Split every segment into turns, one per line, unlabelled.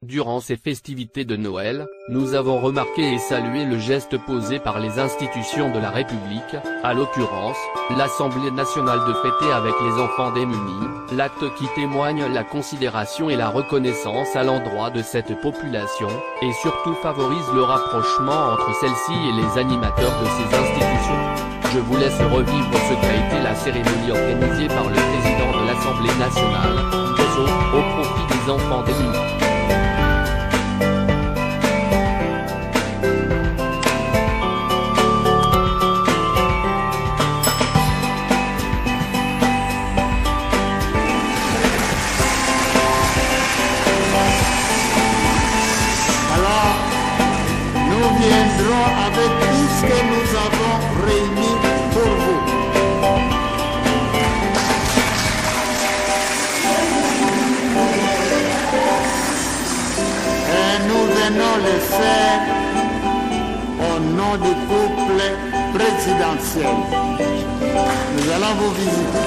Durant ces festivités de Noël, nous avons remarqué et salué le geste posé par les institutions de la République, à l'occurrence, l'Assemblée nationale de fêter avec les enfants démunis, l'acte qui témoigne la considération et la reconnaissance à l'endroit de cette population, et surtout favorise le rapprochement entre celle-ci et les animateurs de ces institutions. Je vous laisse revivre ce qu'a été la cérémonie organisée par le président de l'Assemblée nationale, Gozo, au profit des enfants démunis.
Avec tout ce que nous avons réuni pour vous. Et nous venons le faire au nom du couple présidentiel. Nous allons vous visiter.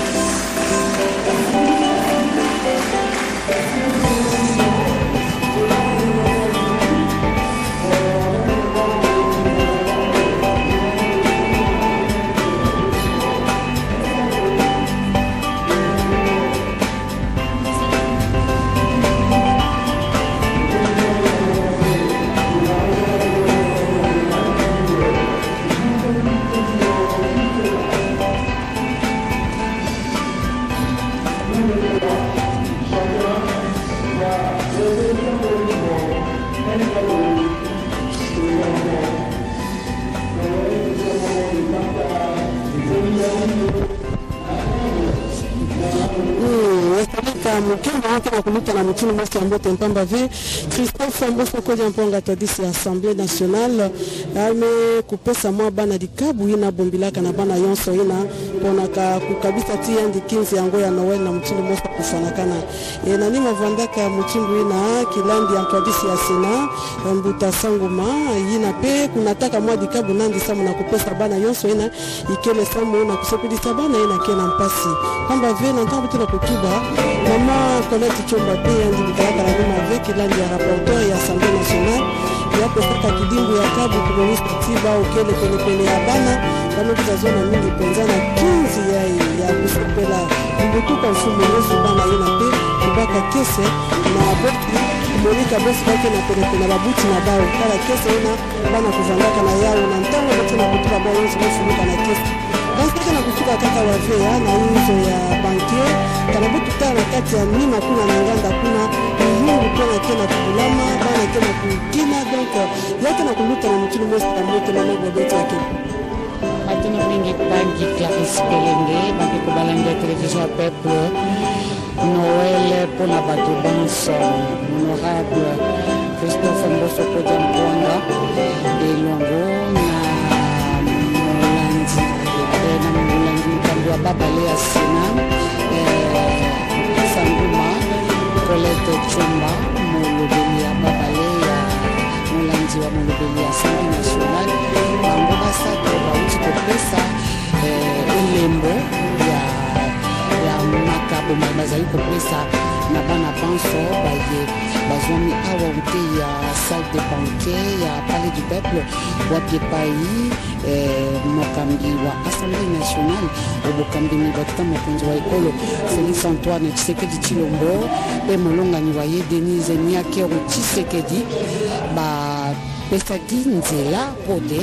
Christophe Mboso Kodi Mponga Tadisi Assemblée nationale ame kupesa mwa bana dikabu ina bombilaka na bana yonso ina ponaka kukabisa ti yandi 15 yango ya Noël na mutulu mosa kufanakana na nima vandaka mutungu ina kilandi ya Tadisi ya Sena mbuta sanguma ina pe kunataka mwa dikabu nandi samu na kupesa bana yonso ina ikele samu na kusepidisa bana ina kena mpasi kwamba ve na ntambu tena kutuba mama Colette Chomba pe yandi bikalaka na nima ve kilandi ya rapporteur ya Assemblée nationale ya pesa kidimbu ya kabu kumonista tiba ukele pele ya bana kama kutazona mingi penzana 15 ya kusepela mbutuka mfumo yesu bana ina pe kubaka kese na boki kumonika bosi bake na pele babuti na bao kala kese ina bana kuvandaka na yao na ntango bote na kutuba bao yesu mfumuka na kese basi na kutuka kaka wa vea na hizo ya bankier kana botu tana kati ya nima kuna na nganda kuna mungu kuna kena kubulama bana kena kukina donc yote na kuluta na mutulu mosi kamote na mogo beti yake
Matino mingi bangi Clarisse Pelenge bangi kubalanga télévision peuple Noël pour la bateau danse honorable Christophe Mboso Kodi Mponga Elongo na Molandi Mkambi wa Babale ya Sena Sanguma Colette Chomba Molobeli ya Babale ya Molandi wa Molobeli ya Assemblée nationale bango basato bauti kopesa elembo ya makabo bazali kopesa na bana banso baye bazwami awa ute ya salle de banquet ya palais du peuple wapi epai mokambi wa Assemblée nationale obokambi mibatuta mokonzi wa ekolo Félix Antoine Tshisekedi Tshilombo pe molongani wa ye Denise Nyakero Tshisekedi pesaki nzela pote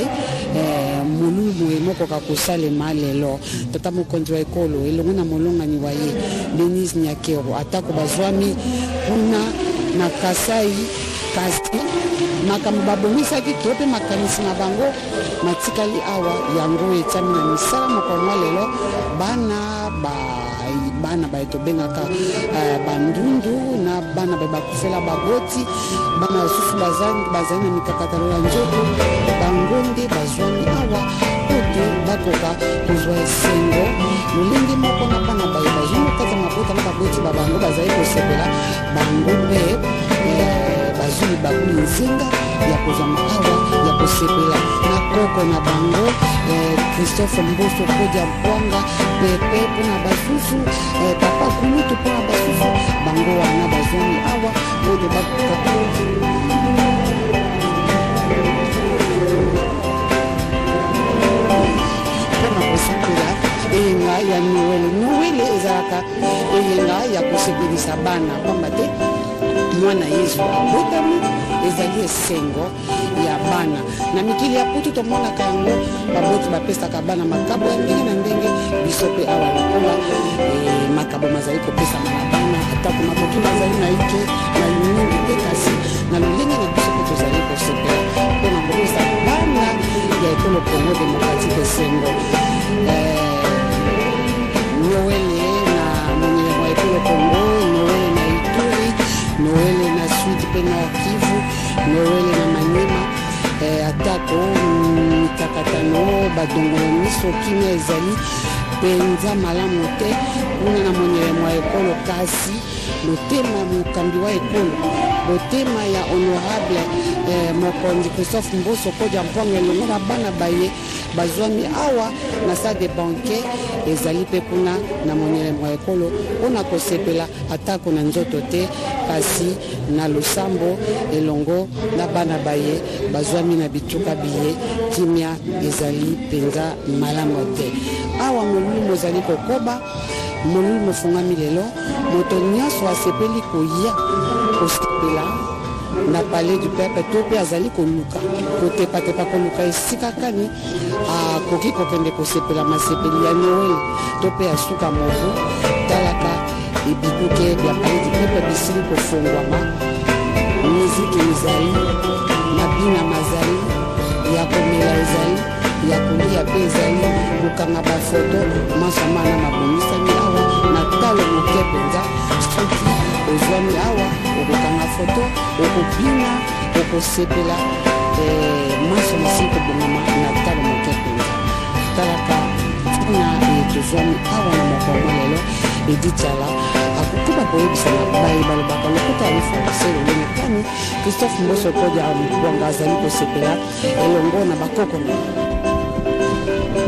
mululu emokoka kosalema lelo tata mokonzi wa ekolo elongo na molongani wa ye Denise Nyakero atako bazwami kuna na Kasai kasi makambo babongisaki to mpe makanisi na bango matikali awa yango etiami na misala mokongo lelo bana baetobengaka bandundu na bana bakufela bagoti bana basusu bazali na mikakatano ya nzoto bango nde bazwami awa pote bakoka kozwa esengo lolenge moko na bana baye bazwimokata mabota na bagoti babango bazali kosepela bango mpe bazwi bakuli nzinga ya kozwama awa ya kosepela na koko na bango Christophe Mboso Kodi Mponga pepe mpona basusu papa kulutu mpona basusu bango wana bazwami awa oyo bakoka ezalaka eyenga ya kosepelisa bana pamba te mwana Yesu abotami ezali esengo ya bana na mikili ya putu tomonaka yango baboti bapesaka bana makabo ya ndenge na ndenge biso mpe awa lokola makabo mazali kopesama na bana atako makoki mazali na ike na mingi te kasi na lolenge na biso mpe tozali kosepela mpona kopesa bana ya ekolo Congo démocratique esengo Noele na monelemo ya ekolo Congo, Noele na Ituri, Noele na Sud pe Nord Kivu, Noele na Maniema, atako mikakatano badongolo miso kimia ezali penza malamu te kuna na monelemo ya ekolo kasi motema mokambi wa ekolo motema ya honorable mokonzi Christophe Mboso Kodja Mpongo elongo na bana baye bazwami awa na salle de banquet ezali mpe kuna na monelemo ya ekolo mpona kosepela atako na nzoto te kasi na losambo elongo na bana baye bazwami na bituka biye kimia ezali penza malamu te awa molulu mozali kokoba molulu mofungami lelo moto nyonso asepeli koya kosepela na palais du peuple to mpe azali koluka kotepatepa koluka esika kani akoki kokende kosepela masepeli ya Noel to mpe asuka movu talaka ebikuke bya palais du peuple bisili kofungwama miziki ezali mabina mazali ya komela ezali ya kolia mpe ezali kokanga bafoto masamana mabomisami awa na talo moke mpenza soki ozwami awa okokanga foto okobina okosepela maso mosili kobongama na talo moke mpenza talaka tina tozwami awa na mokongo lelo editiala akokuba koyebisa na baye balobaka lokota ya lifonse lolenge kani Christophe Mboso Kodja Mpongo azali kosepela elongo na bakoko na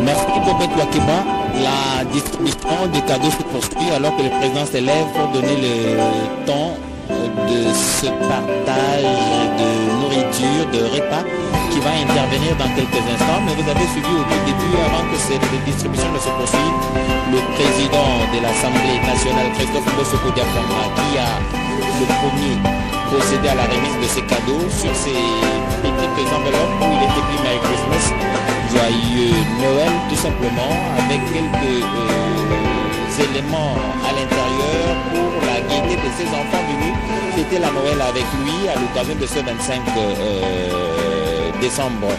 Merci Bobette Wakiba. La distribution des cadeaux se poursuit alors que le président s'élève pour donner le temps de ce partage de nourriture, de repas qui va intervenir dans quelques instants. Mais vous avez suivi au tout début, avant que cette distribution ne se poursuive, le président de l'Assemblée nationale, Christophe Mboso Kodja Mpongo, qui a le premier procédé à la remise de ces cadeaux sur ces petites enveloppes où il est écrit Merry Christmas. Joyeux Noël, tout simplement, avec quelques éléments à l'intérieur pour la gaieté de ses enfants venus fêter la Noël avec lui à l'occasion de ce 25 décembre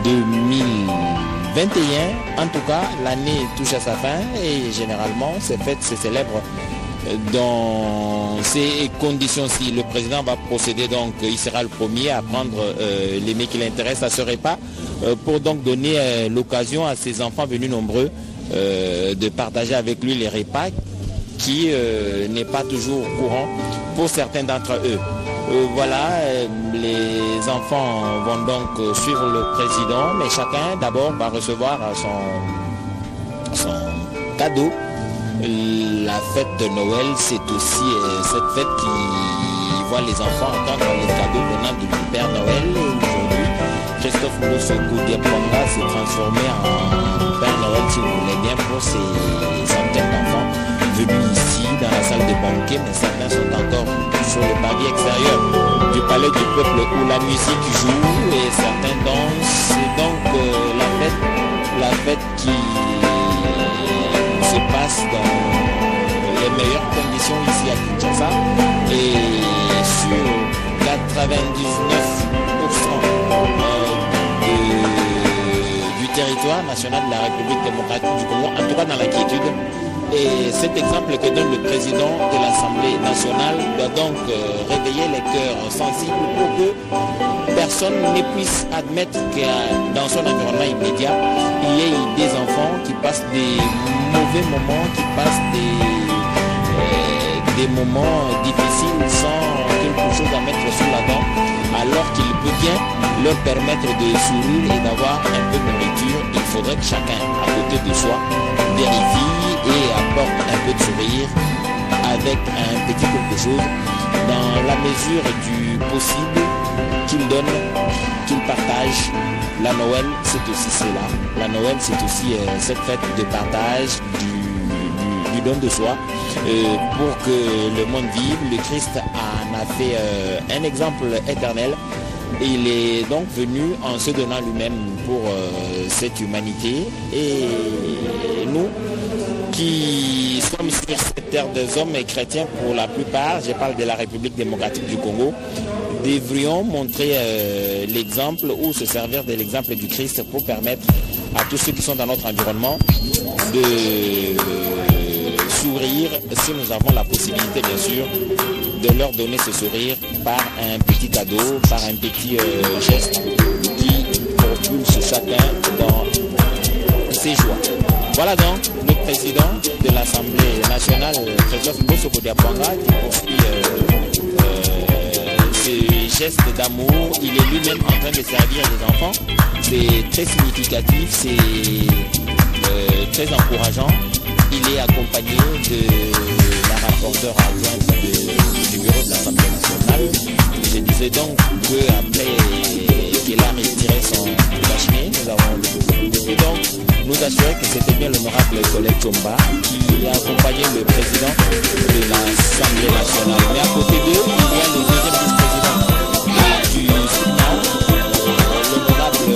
2021. En tout cas, l'année touche à sa fin et généralement, ces fêtes se célèbrent dans ces conditions-ci. Le président va procéder donc, il sera le premier à prendre les mets qui l'intéressent à ce repas pour donc donner l'occasion à ses enfants venus nombreux de partager avec lui les repas qui n'est pas toujours courant pour certains d'entre eux. Voilà, les enfants vont donc suivre le président, mais chacun d'abord va recevoir son cadeau. La fête de Noël, c'est aussi cette fête qui voit les enfants entendre les cadeaux venant du Père Noël. Et aujourd'hui, Christophe Mboso Kodja Mpongo s'est transformé en Père Noël, si vous voulez bien, pour ces centaines d'enfants venus ici dans la salle de banquet, mais certains sont encore sur le palier extérieur du palais du peuple où la musique joue et certains dansent. C'est donc la fête qui se passe dans les meilleures conditions ici à Kinshasa et sur 99% du territoire national de la République démocratique du Congo, en tout cas dans la quiétude. Et cet exemple que donne le président de l'Assemblée nationale doit donc réveiller les cœurs sensibles pour que personne ne puisse admettre que dans son environnement immédiat, il y ait des enfants qui passent des mauvais moments, qui passent des moments difficiles sans quelque chose à mettre sous la dent, alors qu'il peut bien leur permettre de sourire et d'avoir un peu de nourriture. Il faudrait que chacun, à côté de soi, vérifie et apporte un peu de sourire avec un petit quelque chose dans la mesure du possible qu'il donne, qu'il partage. La Noël, c'est aussi cela. La Noël, c'est aussi cette fête de partage, du don de soi pour que le monde vive. Le Christ en a fait un exemple éternel. Il est donc venu en se donnant lui-même pour cette humanité. Et nous, qui sommes sur cette terre des hommes et chrétiens pour la plupart, je parle de la République démocratique du Congo, devrions montrer l'exemple ou se servir de l'exemple du Christ pour permettre à tous ceux qui sont dans notre environnement de sourire si nous avons la possibilité, bien sûr, de leur donner ce sourire par un petit cadeau, par un petit geste qui propulse chacun dans ses joies. Voilà donc le président de l'Assemblée nationale, Christophe Mbosso-Diapwanga, qui poursuit ce geste d'amour. Il est lui-même en train de servir les enfants. C'est très significatif, c'est très encourageant. Il est accompagné de la rapporteure adjointe du bureau de l'Assemblée nationale. Je disais donc qu'après qu'elle a retiré son cache-nez, nous avons pu donc nous assurer que c'était bien l'honorable collègue Chomba qui a accompagné le président de l'Assemblée nationale. Mais à côté d'eux, il y a le deuxième vice-président du Sénat, l'honorable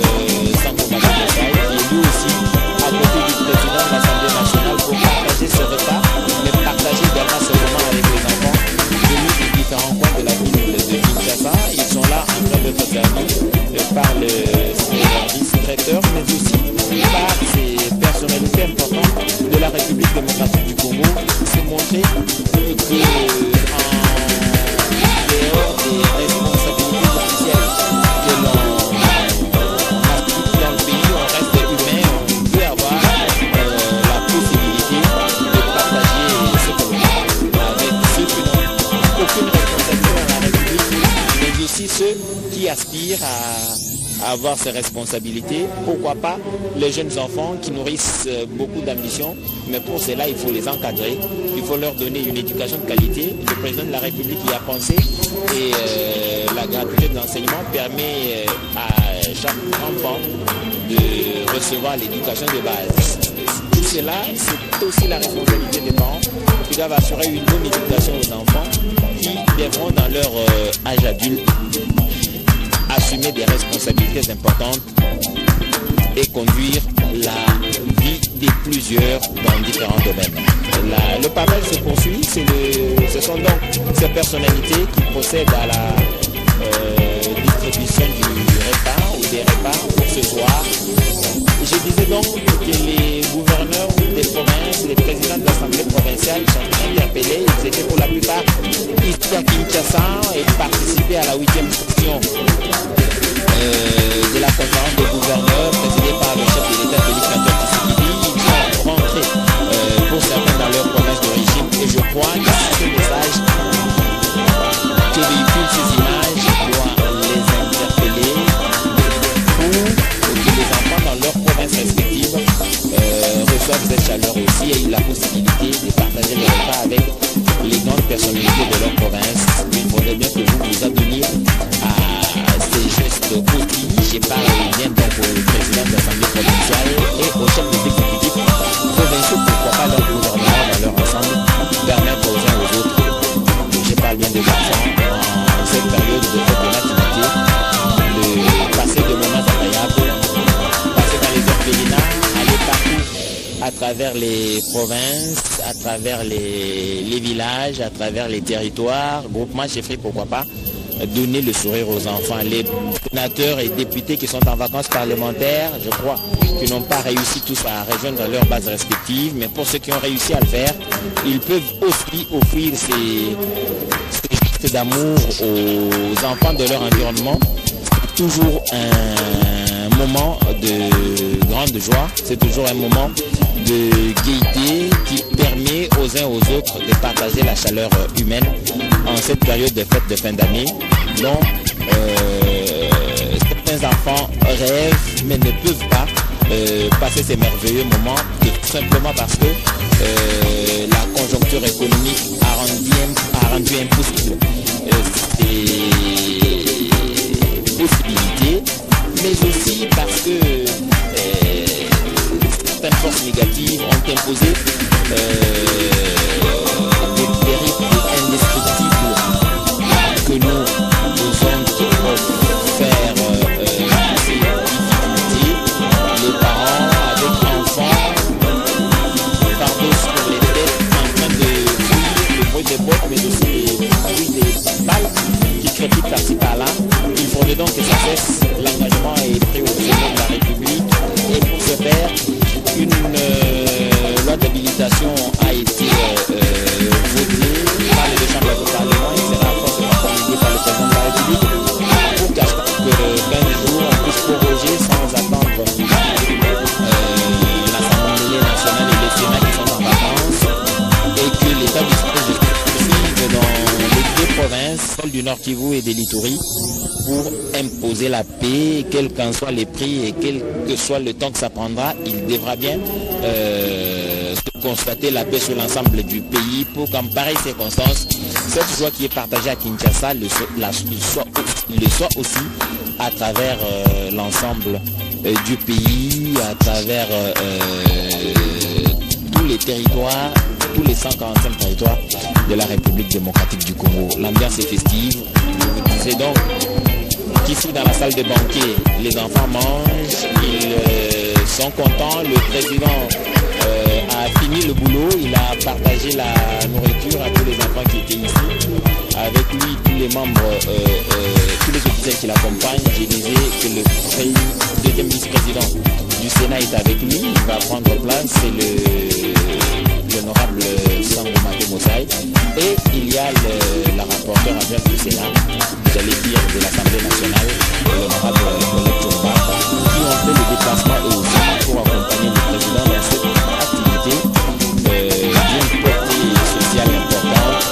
Sango Mabakasai, qui est lui aussi à côté du président de l'Assemblée nationale pour partager ce repas, mais partager également ce moment avec les enfants venus des différents coins de la ville de Kinshasa. Ils sont là en train d'être servis par le vice-traiteur, mais aussi par ces personnalités importantes de la République démocratique du Congo. C'est montrer que en dehors des responsabilités officielles que l'on a dans le pays, on reste humain, on peut avoir la possibilité de partager ce que l'on a avec ceux qui n'ont aucune responsabilité dans la République, mais aussi ceux qui aspirent à avoir ces responsabilités. Pourquoi pas les jeunes enfants qui nourrissent beaucoup d'ambition, mais pour cela il faut les encadrer, il faut leur donner une éducation de qualité. Le président de la République y a pensé et la gratuité de l'enseignement permet à chaque enfant de recevoir l'éducation de base. Tout cela, c'est aussi la responsabilité des parents qui doivent assurer une bonne éducation aux enfants qui devront dans leur âge adulte assumer des responsabilités importantes et conduire la vie de plusieurs dans différents domaines. Le panel se poursuit, ce sont donc ces personnalités qui procèdent à la distribution du repas ou des repas pour ce soir. Je disais donc que les gouverneurs des provinces, les présidents de l'Assemblée provinciale sont interpellés. Ils étaient pour la plupart ici à Kinshasa et participaient à la 8e session de la conférence des gouverneurs présidée par le chef de l'État, Félix Antoine Tshisekedi. Ils sont rentrés pour certains dans leur province d'origine et je crois que ce message que véhiculent ces images doit les interpeller pour que les enfants dans leurs provinces respectives reçoivent cette chaleur aussi et aient la possibilité de partager le repas avec les grandes personnalités de leur province. Il faudrait bien que vous vous adonniez à ces gestes aussi. Je parle bien donc au président de l'Assemblée provinciale et au chef des exécutifs provinciaux, pourquoi pas leur gouvernement dans leur ensemble, permettre aux uns aux autres, je parle bien des enfants, en cette période de nativité, de passer de moments agréables, passer dans les orphelinats, aller partout à travers les provinces, à travers les villages, à travers les territoires, groupements, chefferies, pourquoi pas, donner le sourire aux enfants. Les sénateurs et députés qui sont en vacances parlementaires, je crois, qui n'ont pas réussi tous à rejoindre leurs bases respectives, mais pour ceux qui ont réussi à le faire, ils peuvent aussi offrir ces gestes d'amour aux enfants de leur environnement. C'est toujours un moment de grande joie, c'est toujours un moment de gaieté qui permet aux uns aux autres de partager la chaleur humaine en cette période de fête de fin d'année dont certains enfants rêvent mais ne peuvent pas passer ces merveilleux moments tout simplement parce que la conjoncture économique a rendu impossible ces possibilités, mais aussi parce que certaines forces négatives ont imposé titre par-ci par-là. Il faudrait donc que ça cesse. L'engagement est pris au sommet de la République et pour ce faire, une loi d'habilitation a été votée par les deux chambres du Parlement et sera forcément promulguée par le président de la République pour qu'à chaque 15 jours on puisse proroger sans attendre l'Assemblée nationale et le Sénat qui sont en vacances et que l'État dispose dans les deux provinces, celle du Nord Kivu et de l'Ituri, pour imposer la paix, quels qu'en soient les prix et quel que soit le temps que ça prendra, il devra bien constater la paix sur l'ensemble du pays pour qu'en pareille circonstance, cette joie qui est partagée à Kinshasa le soit aussi à travers l'ensemble du pays, à travers tous les territoires, tous les 145 territoires de la République démocratique du Congo. L'ambiance est festive. C'est donc qu'ici dans la salle de banquet, les enfants mangent, ils sont contents. Le président a fini le boulot, il a partagé la nourriture à tous les enfants qui étaient ici. Avec lui, tous les membres, tous les officiels qui l'accompagnent. Je disais que le deuxième vice-président du Sénat est avec lui, il va prendre place, c'est l'honorable Sangomate Mosaï. Et il y a la rapporteure adjointe du Sénat, j'allais dire de l'Assemblée nationale, l'honorable Colette Chomba, qui ont fait le déplacement eux aussi pour accompagner le président dans cette activité d'une portée sociale importante.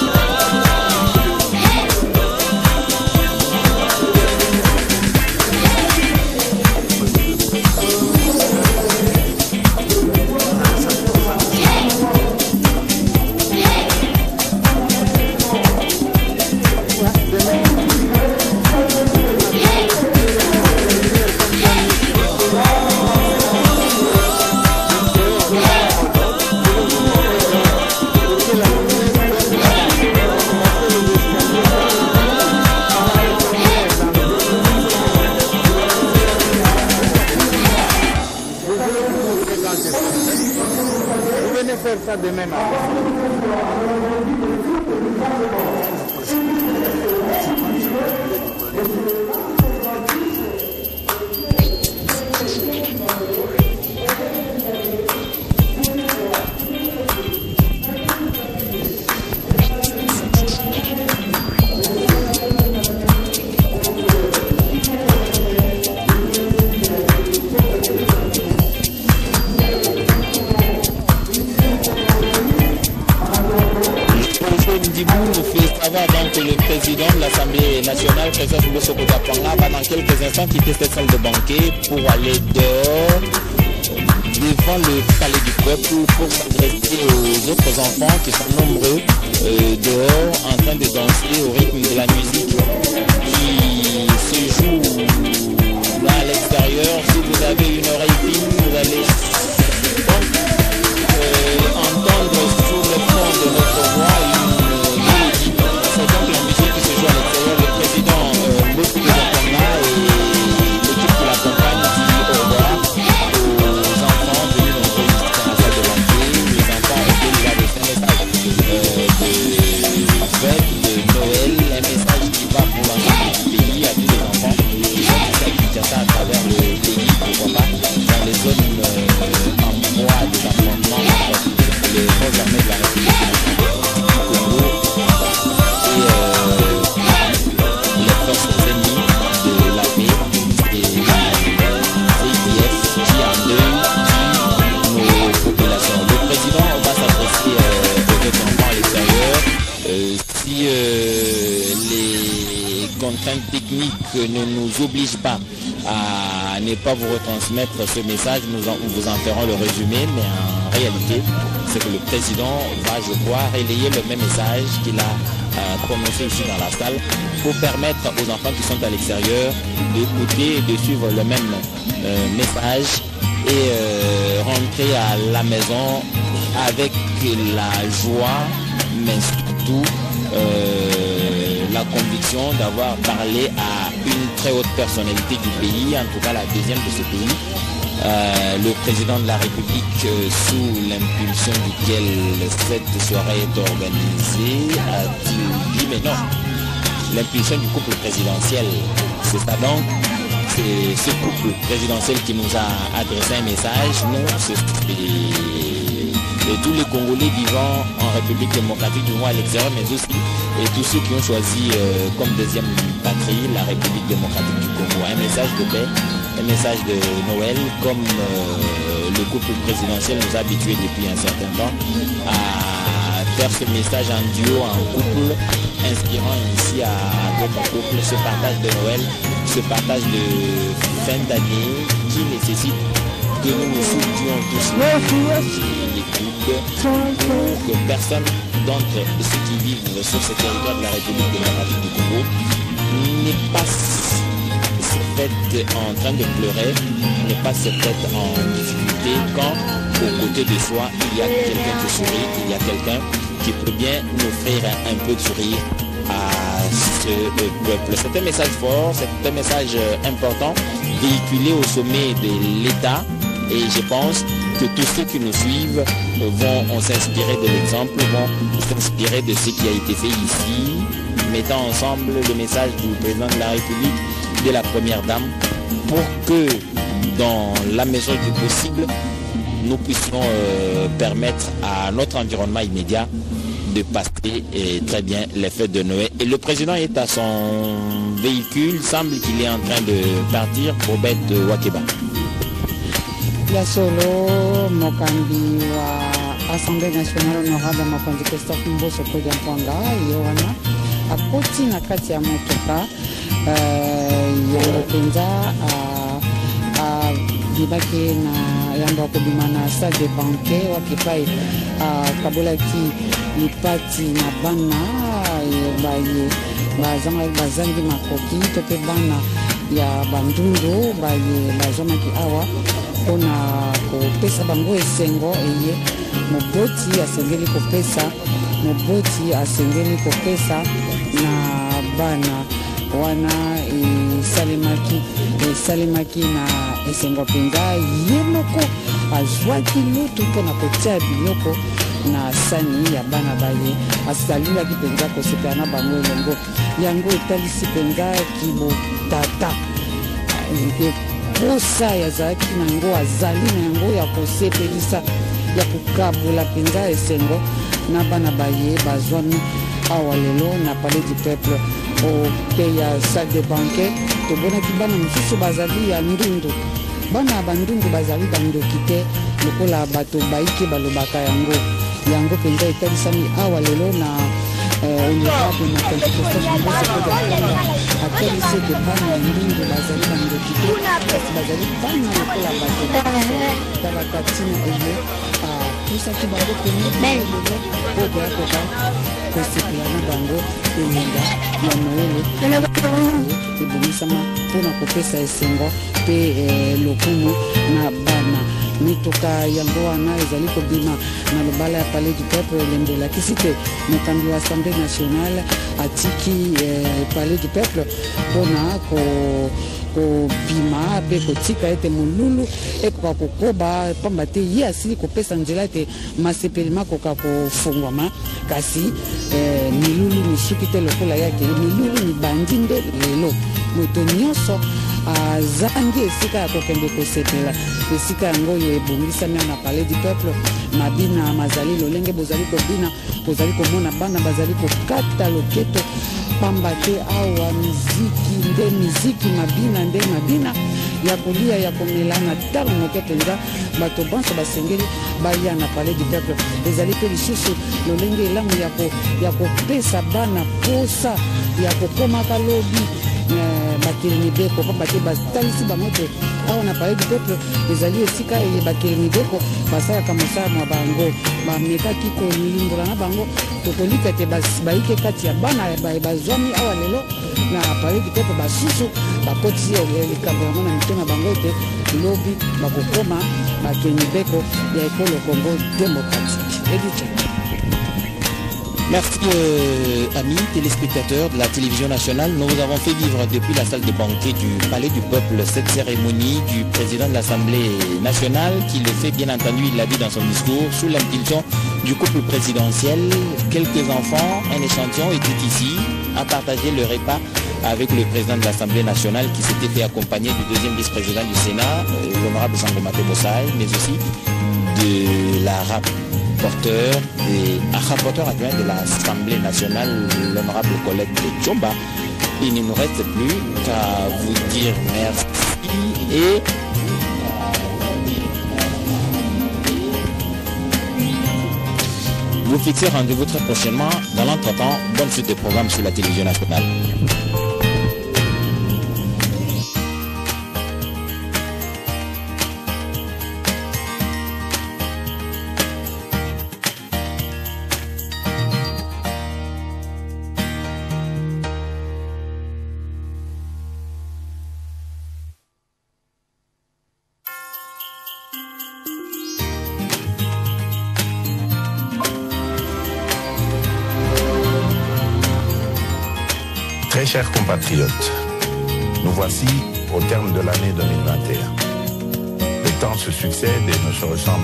Ça demain matin.
Le président de l'Assemblée nationale, président Mbosso Kotapanga, va dans quelques instants quitter cette salle de banquet pour aller dehors, devant le palais du peuple, pour s'adresser aux autres enfants qui sont nombreux dehors, en train de danser au rythme de la musique qui se joue à l'extérieur. Si vous avez une oreille fine, vous allez entendre sur le fond de notre voix c'est donc la musique qui se joue à l'extérieur. Le président Mbosso Kotapanga et l'équipe qui l'accompagne dit au revoir aux enfants venus nombreux ici dans la salle de banquet. Les enfants ont déjà laissé un message de fête, de Noël, un message qui va pour l'ensemble du pays, à tous les enfants qui sont ici à Kinshasa à travers le pays, pourquoi pas, dans les zones en proie des affrontements entre les forces armées de la République démocratique du Congo les forces ennemies de la paix et CIDF qui endeuillent nos populations. Le président va s'adresser aux autres enfants à l'extérieur. Si les contraintes techniques ne nous obligent pas à ne pas vous retransmettre ce message, nous vous en ferons le résumé, mais en réalité, c'est que le président va, je crois, relayer le même message qu'il a prononcé ici dans la salle pour permettre aux enfants qui sont à l'extérieur d'écouter et de suivre le même message et rentrer à la maison avec la joie, mais surtout la conviction d'avoir parlé à une très haute personnalité du pays, en tout cas la deuxième de ce pays. Le président de la République, sous l'impulsion duquel cette soirée est organisée, a-t-il dit mais non, l'impulsion du couple présidentiel. C'est ça donc, c'est ce couple présidentiel qui nous a adressé un message. Nous, et tous les Congolais vivant en République démocratique du moins à l'extérieur, mais aussi et tous ceux qui ont choisi comme deuxième patrie la République démocratique du Congo. Un message de paix, un message de Noël, comme le couple présidentiel nous a habitués depuis un certain temps à faire ce message en duo, en couple, inspirant ici à d'autres couples ce partage de Noël, ce partage de fin d'année qui nécessite que nous nous soutenions tous les coudes pour que personne d'entre ceux qui vivent sur ce territoire de la République démocratique du Congo n'est pas en train de pleurer, n'est pas se fait en difficulté quand aux côtés de soi il y a quelqu'un qui sourit, il y a quelqu'un qui peut bien nous offrir un peu de sourire à ce peuple. C'est un message fort, c'est un message important véhiculé au sommet de l'État. Et je pense que tous ceux qui nous suivent vont s'inspirer de l'exemple, vont s'inspirer de ce qui a été fait ici, mettant ensemble le message du président de la République, de la première dame, pour que dans la mesure du possible, nous puissions permettre à notre environnement immédiat de passer très bien les fêtes de Noël. Et le président est à son véhicule, il semble qu'il est en train de partir pour bête de Wakeba.
Ya solo mokambi wa Assemblée nationale honorable mokonzi Christophe Mboso Kodiampwanga yowana akoti na kati ya motoka yango penza bibaki na yango kobima na salle de banquet wakipai kabolaki lipati na bana bazangi makoki to pe bana ya bandundu bazomaki awa mpona kopesa bango esengo eye moboti asengeli kopesa na bana wana esalemaki na esengo mpenza ye moko azwaki lutu mpona kotia biloko na sani ya bana baye asalulaki mpenza kosepela na bango elongo yango etalisi mpenza kibotata posa yazalaki na yango azali na yango ya kosepelisa ya kokabola mpenza esengo na bana baye bazwami awa lelo na palais du peuple pe ya salle de banquet tobonaki bana mosusu bazali ya ndundu bana bandundu bazali bandoki te lokola bato baike balobaka yango mpenza etalisami awa lelo na honorable mokonzi Christophe Mboso Kodiampwanga atelisi ete bana ya ndundu bazali bandoki te kasi bazali bana lokola bato talaka ntina eye apusaki bango pene lelo oyo boyakoka kosepela na bango eyenga ya noele ebomisama mpona kopesa esengo mpe lokumu na bana mituka yango wana ezali kobima na lobala ya palais du peuple elembo elakisi te mokambi wa assemblée nationale atiki palais du peuple mpona kobima mpe kotika ete molulu ekoka kokoba pamba te ye asili kopesa nzela ete masepeli makoka kofungwama kasi milulu misuki te lokola yake milulu mibandi nde lelo moto nyonso azangi esika ya kokende kosepela esika yango oyo ebongisami na palais du peuple mabina mazali lolenge bozali kobina bozali komona bana bazali kokata loketo pamba te awa miziki mabina ya kolia ya komela na talo moke mpenza bato bonso basengeli baya na palais du peuple ezali mpe lisusu lolenge elamu ya kopesa bana posa ya kokomaka lobi bakeli mibeko pamba te batalisi bango te awa na palais du peuple ezali esika eye bakeli mibeko basalaka mosala mwa bango bamekaki kolimbola na bango tokolika ete baike kati ya bana bazwami awa lelo na palais du peuple basusu bakotisi likambo yango na mito na bango ete lobi bakokoma bakeli mibeko ya ekolo Congo démocratique.
Merci amis téléspectateurs de la télévision nationale. Nous vous avons fait vivre depuis la salle de banquet du Palais du Peuple cette cérémonie du président de l'Assemblée nationale qui le fait bien entendu, il l'a dit dans son discours, sous l'impulsion du couple présidentiel. Quelques enfants, un échantillon était ici a partagé le repas avec le président de l'Assemblée nationale qui s'était fait accompagner du deuxième vice-président du Sénat, l'honorable Sangomate Bossai, mais aussi de la rapporteur adjoint de l'Assemblée nationale, l'honorable collègue de Tchomba. Il ne nous reste plus qu'à vous dire merci et vous fixez rendez-vous très prochainement. Dans l'entretemps, bonne suite de programmes sur la télévision nationale.
Très chers compatriotes, nous voici au terme de l'année 2021. Les temps se succèdent et ne se ressemblent